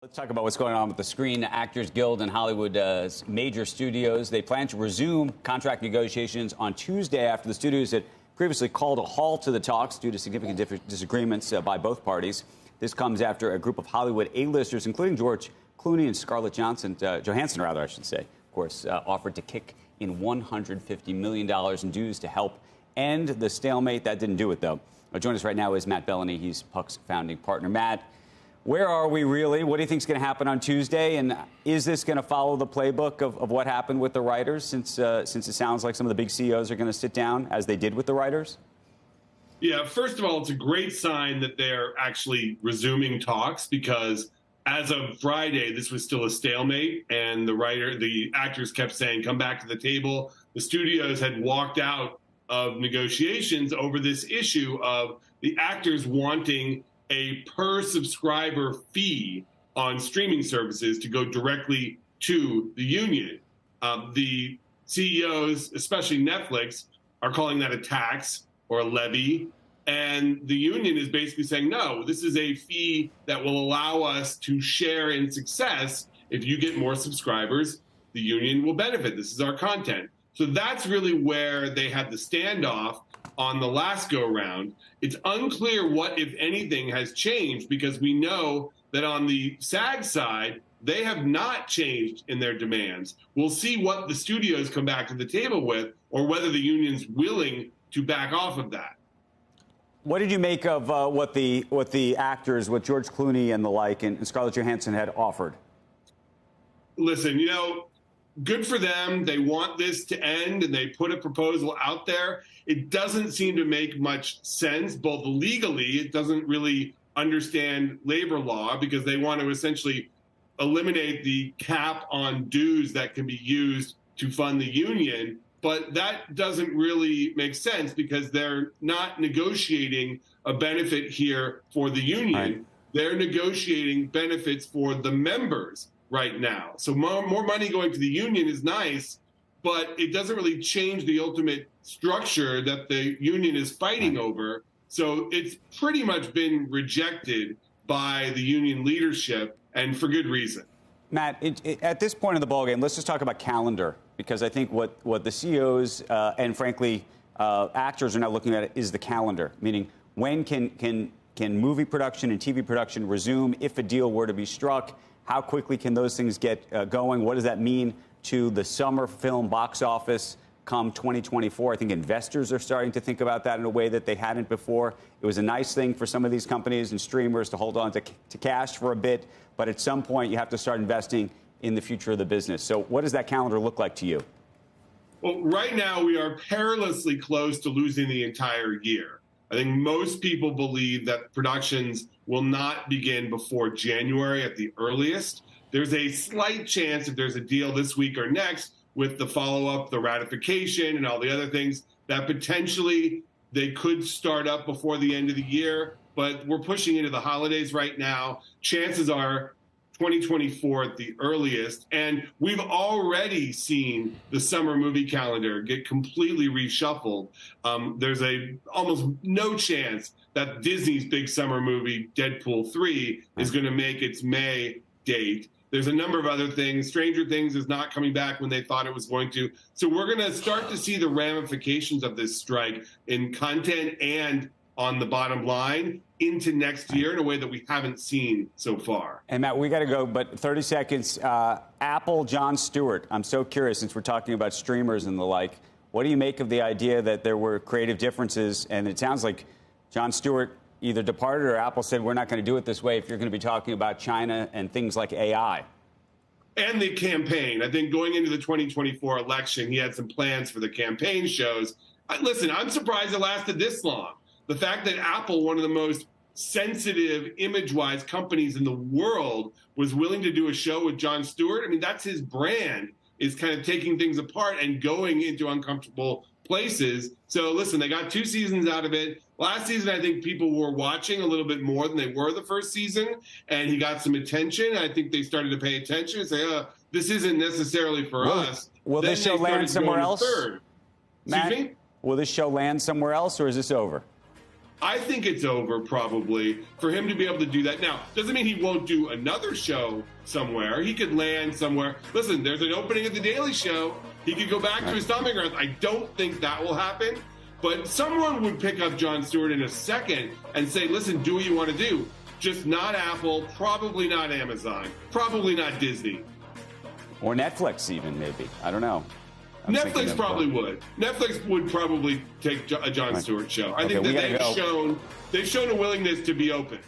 Let's talk about what's going on with the Screen Actors Guild and Hollywood's major studios. They plan to resume contract negotiations on Tuesday after the studios had previously called a halt to the talks due to significant disagreements by both parties. This comes after a group of Hollywood A-listers, including George Clooney and Scarlett Johansson, of course, offered to kick in $150 million in dues to help end the stalemate. That didn't do it, though. Joining us right now is Matt Belloni. He's Puck's founding partner. Matt, where are we really? What do you think is going to happen on Tuesday? And is this going to follow the playbook of what happened with the writers, since it sounds like some of the big CEOs are going to sit down as they did with the writers? Yeah, first of all, it's a great sign that they're actually resuming talks, because as of Friday, this was still a stalemate, and the actors kept saying, come back to the table. The studios had walked out of negotiations over this issue of the actors wanting a per subscriber fee on streaming services to go directly to the union. The CEOs, especially Netflix, are calling that a tax or a levy. And the union is basically saying, no, this is a fee that will allow us to share in success. If you get more subscribers, the union will benefit. This is our content. So that's really where they had the standoff on the last go-round. It's unclear what, if anything, has changed, because we know that on the SAG side, they have not changed in their demands. We'll see what the studios come back to the table with, or whether the union's willing to back off of that. What did you make of what the actors, what George Clooney and the like, and Scarlett Johansson had offered? Listen, good for them. They want this to end, and they put a proposal out there. It doesn't seem to make much sense, both legally. It doesn't really understand labor law, because they want to essentially eliminate the cap on dues that can be used to fund the union. But that doesn't really make sense, because they're not negotiating a benefit here for the union. Right. They're negotiating benefits for the members right now. So more money going to the union is nice, but it doesn't really change the ultimate structure that the union is fighting over. So it's pretty much been rejected by the union leadership, and for good reason. Matt, at this point in the ballgame, let's just talk about calendar, because I think what the CEOs and, frankly, actors are now looking at is the calendar, meaning when can movie production and TV production resume if a deal were to be struck? How quickly can those things get going? What does that mean to the summer film box office come 2024? I think investors are starting to think about that in a way that they hadn't before. It was a nice thing for some of these companies and streamers to hold on to cash for a bit, but at some point you have to start investing in the future of the business. So what does that calendar look like to you? Well, right now we are perilously close to losing the entire year. I think most people believe that productions will not begin before January at the earliest. There's a slight chance, if there's a deal this week or next, with the follow-up, the ratification, and all the other things, that potentially they could start up before the end of the year. But we're pushing into the holidays right now. Chances are 2024 at the earliest. And we've already seen the summer movie calendar get completely reshuffled. There's almost no chance that Disney's big summer movie, Deadpool 3, is going to make its May date. There's a number of other things. Stranger Things is not coming back when they thought it was going to. So we're going to start to see the ramifications of this strike in content and on the bottom line into next year in a way that we haven't seen so far. And Matt, we got to go, but 30 seconds. Apple, Jon Stewart. I'm so curious, since we're talking about streamers and the like, what do you make of the idea that there were creative differences? And it sounds like Jon Stewart either departed or Apple said, we're not going to do it this way if you're going to be talking about China and things like AI. And the campaign. I think going into the 2024 election, he had some plans for the campaign shows. Listen, I'm surprised it lasted this long. The fact that Apple, one of the most sensitive image-wise companies in the world, was willing to do a show with Jon Stewart. I mean, that's his brand, is kind of taking things apart and going into uncomfortable places. So listen, they got 2 seasons out of it. Last season, I think people were watching a little bit more than they were the first season, and he got some attention. I think they started to pay attention and say, this isn't necessarily for us. Will this show land somewhere else? Matt, will this show land somewhere else, or is this over? I think it's over, probably, for him to be able to do that. Now, doesn't mean he won't do another show somewhere. He could land somewhere. Listen, there's an opening at The Daily Show. He could go back to his stomping grounds. I don't think that will happen. But someone would pick up Jon Stewart in a second and say, listen, do what you want to do. Just not Apple, probably not Amazon, probably not Disney. Or Netflix even, maybe. I don't know. Netflix probably would. Netflix would probably take a Jon Stewart show. I think that they've shown a willingness to be open.